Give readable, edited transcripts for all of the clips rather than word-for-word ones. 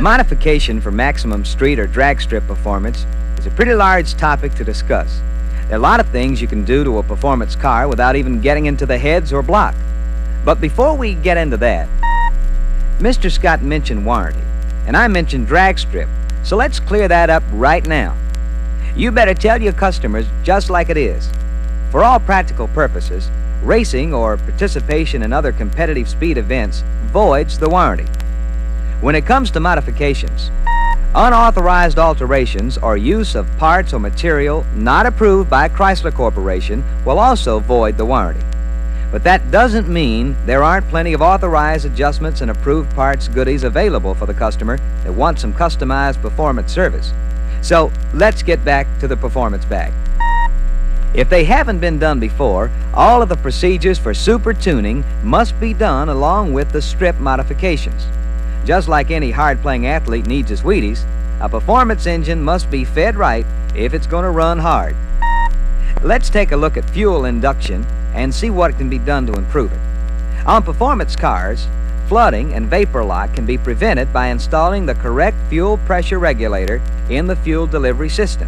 Modification for maximum street or drag strip performance is a pretty large topic to discuss. There are a lot of things you can do to a performance car without even getting into the heads or block. But before we get into that, Mr. Scott mentioned warranty, and I mentioned drag strip, so let's clear that up right now. You better tell your customers just like it is. For all practical purposes, racing or participation in other competitive speed events voids the warranty. When it comes to modifications, unauthorized alterations or use of parts or material not approved by Chrysler Corporation will also void the warranty. But that doesn't mean there aren't plenty of authorized adjustments and approved parts goodies available for the customer that want some customized performance service. So let's get back to the performance bag. If they haven't been done before, all of the procedures for super tuning must be done along with the strip modifications. Just like any hard-playing athlete needs his Wheaties, a performance engine must be fed right if it's going to run hard. Let's take a look at fuel induction and see what can be done to improve it. On performance cars, flooding and vapor lock can be prevented by installing the correct fuel pressure regulator in the fuel delivery system.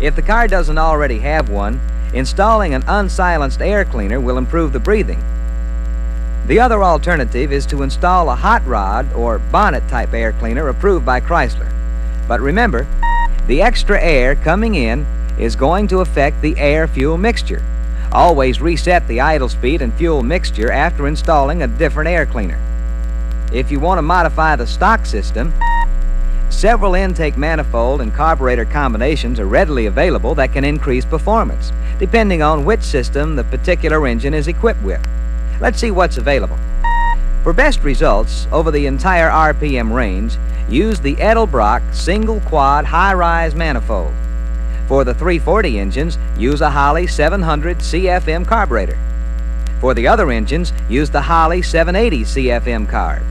If the car doesn't already have one, installing an unsilenced air cleaner will improve the breathing. The other alternative is to install a hot rod or bonnet type air cleaner approved by Chrysler. But remember, the extra air coming in is going to affect the air-fuel mixture. Always reset the idle speed and fuel mixture after installing a different air cleaner. If you want to modify the stock system, several intake manifold and carburetor combinations are readily available that can increase performance, depending on which system the particular engine is equipped with. Let's see what's available. For best results over the entire RPM range, use the Edelbrock single quad high-rise manifold. For the 340 engines, use a Holley 700 CFM carburetor. For the other engines, use the Holley 780 CFM carb.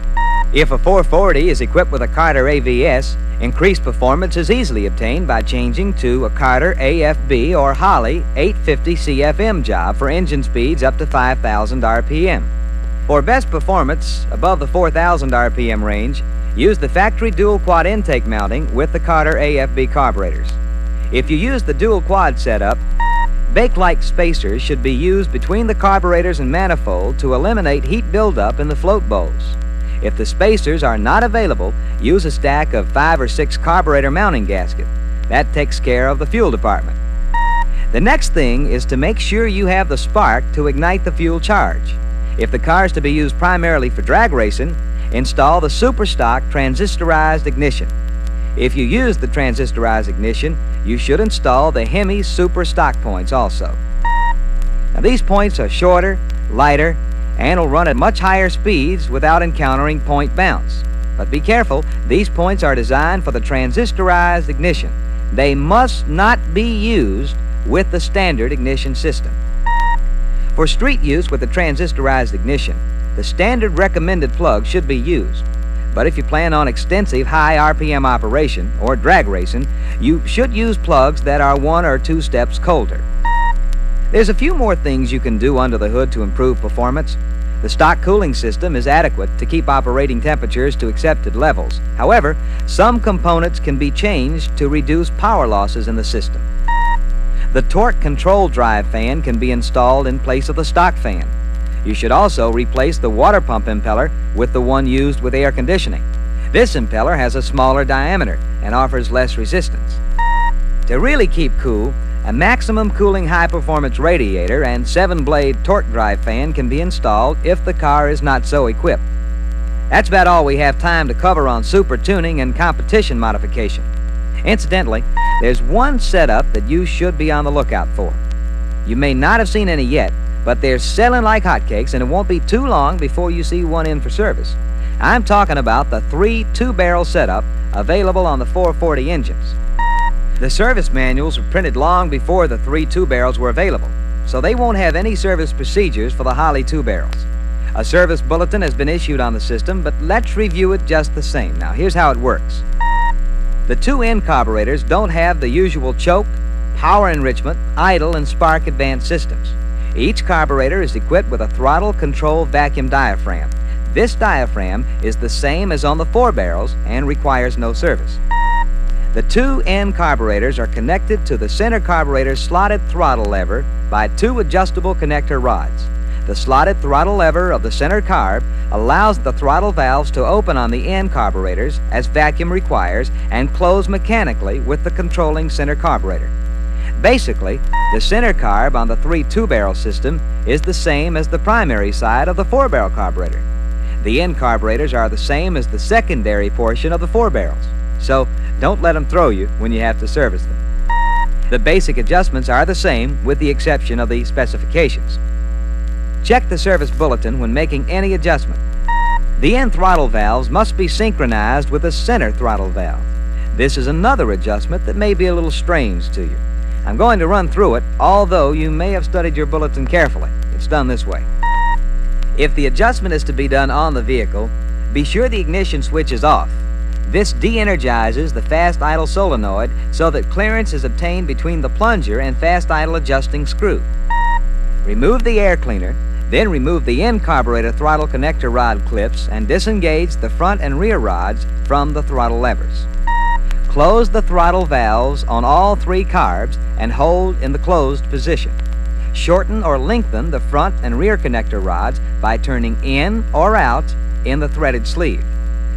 If a 440 is equipped with a Carter AVS, increased performance is easily obtained by changing to a Carter AFB or Holley 850 CFM job for engine speeds up to 5,000 RPM. For best performance above the 4,000 RPM range, use the factory dual quad intake mounting with the Carter AFB carburetors. If you use the dual quad setup, bake-like spacers should be used between the carburetors and manifold to eliminate heat buildup in the float bowls. If the spacers are not available, use a stack of 5 or 6 carburetor mounting gaskets. That takes care of the fuel department. The next thing is to make sure you have the spark to ignite the fuel charge. If the car is to be used primarily for drag racing, install the super stock transistorized ignition. If you use the transistorized ignition, you should install the Hemi super stock points also. Now these points are shorter, lighter, and will run at much higher speeds without encountering point bounce. But be careful, these points are designed for the transistorized ignition. They must not be used with the standard ignition system. For street use with the transistorized ignition, the standard recommended plug should be used. But if you plan on extensive high RPM operation or drag racing, you should use plugs that are 1 or 2 steps colder. There's a few more things you can do under the hood to improve performance. The stock cooling system is adequate to keep operating temperatures to accepted levels. However, some components can be changed to reduce power losses in the system. The torque control drive fan can be installed in place of the stock fan. You should also replace the water pump impeller with the one used with air conditioning. This impeller has a smaller diameter and offers less resistance. To really keep cool, a maximum cooling high-performance radiator and 7-blade torque drive fan can be installed if the car is not so equipped. That's about all we have time to cover on super tuning and competition modification. Incidentally, there's one setup that you should be on the lookout for. You may not have seen any yet, but they're selling like hotcakes, and it won't be too long before you see one in for service. I'm talking about the 3 two-barrel setup available on the 440 engines. The service manuals were printed long before the 3 two-barrels were available, so they won't have any service procedures for the Holley two-barrels. A service bulletin has been issued on the system, but let's review it just the same. Now, here's how it works. The 2 end carburetors don't have the usual choke, power enrichment, idle, and spark advanced systems. Each carburetor is equipped with a throttle control vacuum diaphragm. This diaphragm is the same as on the 4 barrels and requires no service. The two end carburetors are connected to the center carburetor's slotted throttle lever by 2 adjustable connector rods. The slotted throttle lever of the center carb allows the throttle valves to open on the end carburetors as vacuum requires and close mechanically with the controlling center carburetor. Basically, the center carb on the 3 2-barrel system is the same as the primary side of the 4-barrel carburetor. The end carburetors are the same as the secondary portion of the 4 barrels, so don't let them throw you when you have to service them. The basic adjustments are the same with the exception of the specifications. Check the service bulletin when making any adjustment. The end throttle valves must be synchronized with the center throttle valve. This is another adjustment that may be a little strange to you. I'm going to run through it, although you may have studied your bulletin carefully. It's done this way. If the adjustment is to be done on the vehicle, be sure the ignition switch is off. This de-energizes the fast idle solenoid so that clearance is obtained between the plunger and fast idle adjusting screw. Remove the air cleaner, then remove the end carburetor throttle connector rod clips and disengage the front and rear rods from the throttle levers. Close the throttle valves on all 3 carbs and hold in the closed position. Shorten or lengthen the front and rear connector rods by turning in or out in the threaded sleeve.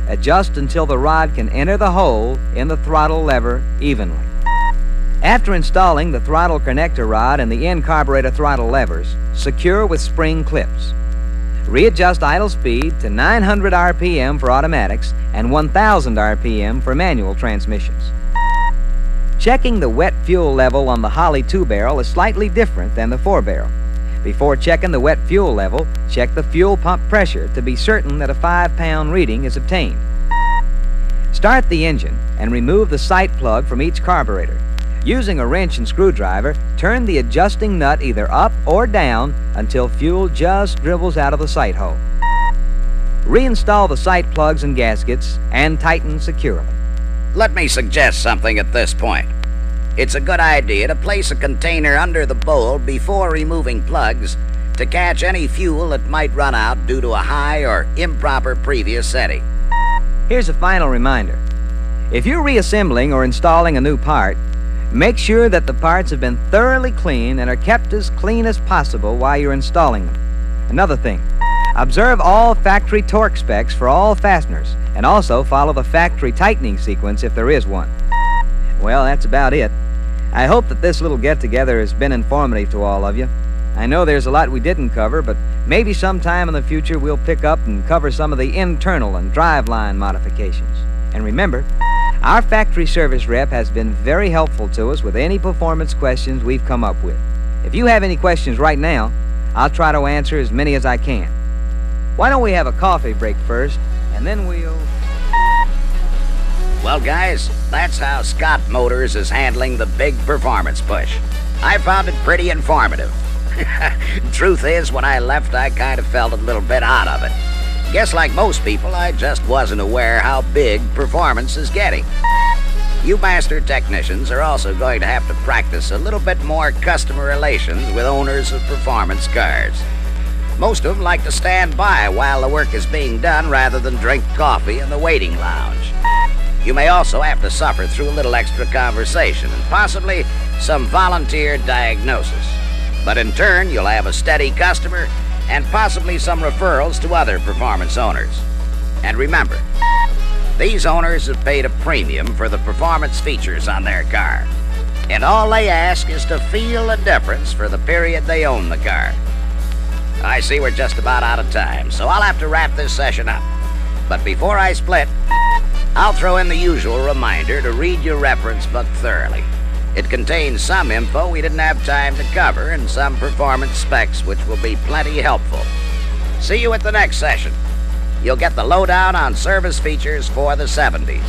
Adjust until the rod can enter the hole in the throttle lever evenly. After installing the throttle connector rod and the end carburetor throttle levers, secure with spring clips. Readjust idle speed to 900 RPM for automatics and 1000 RPM for manual transmissions. Checking the wet fuel level on the Holley 2-barrel is slightly different than the 4-barrel. Before checking the wet fuel level, check the fuel pump pressure to be certain that a 5-pound reading is obtained. Start the engine and remove the sight plug from each carburetor. Using a wrench and screwdriver, turn the adjusting nut either up or down until fuel just dribbles out of the sight hole. Reinstall the sight plugs and gaskets and tighten securely. Let me suggest something at this point. It's a good idea to place a container under the bowl before removing plugs to catch any fuel that might run out due to a high or improper previous setting. Here's a final reminder. If you're reassembling or installing a new part, make sure that the parts have been thoroughly cleaned and are kept as clean as possible while you're installing them. Another thing, observe all factory torque specs for all fasteners and also follow the factory tightening sequence if there is one. Well, that's about it. I hope that this little get-together has been informative to all of you. I know there's a lot we didn't cover, but maybe sometime in the future we'll pick up and cover some of the internal and driveline modifications. And remember, our factory service rep has been very helpful to us with any performance questions we've come up with. If you have any questions right now, I'll try to answer as many as I can. Why don't we have a coffee break first, and then we'll... Well, guys, that's how Scott Motors is handling the big performance push. I found it pretty informative. Truth is, when I left, I kind of felt a little bit out of it. Guess like most people, I just wasn't aware how big performance is getting. You master technicians are also going to have to practice a little bit more customer relations with owners of performance cars. Most of them like to stand by while the work is being done rather than drink coffee in the waiting lounge. You may also have to suffer through a little extra conversation and possibly some volunteer diagnosis. But in turn, you'll have a steady customer and possibly some referrals to other performance owners. And remember, these owners have paid a premium for the performance features on their car. And all they ask is to feel the difference for the period they own the car. I see we're just about out of time, so I'll have to wrap this session up. But before I split, I'll throw in the usual reminder to read your reference book thoroughly. It contains some info we didn't have time to cover and some performance specs which will be plenty helpful. See you at the next session. You'll get the lowdown on service features for the 70s.